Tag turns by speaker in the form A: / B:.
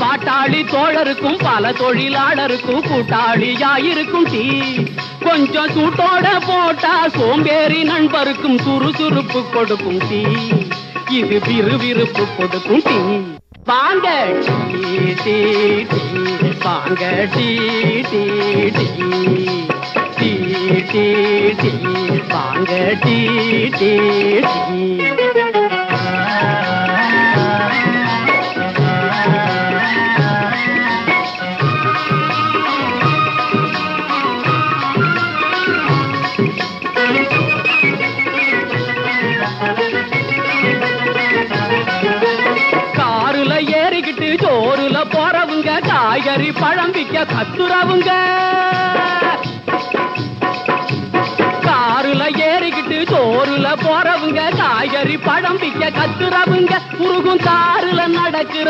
A: பாட்டாளி தோழருக்கும் பல தொழிலாளருக்கும் கூட்டாளியாயிருக்கும் டீ. கொஞ்சம் சூட்டோட போட்டா சோம்பேறி நண்பருக்கும் சுறுசுறுப்பு கொடுக்கும் டீ. இது விறுவிறுப்பு கொடுக்கும் டீ. வாங்க டீ டீ டீ, வாங்க tea tea tea, tea tea tea, வாங்க டீ டீ டீ. காருல ஏறிக்கிட்டு ஜோருல போறவுங்க காய்கறி பழம் விக்க கத்துறவுங்க. காருல ஏறிக்கிட்டு ஜோருல போறவுங்க காய்கறி பழம் விக்க கத்துறவுங்க. முருகும் காருல நடக்கிற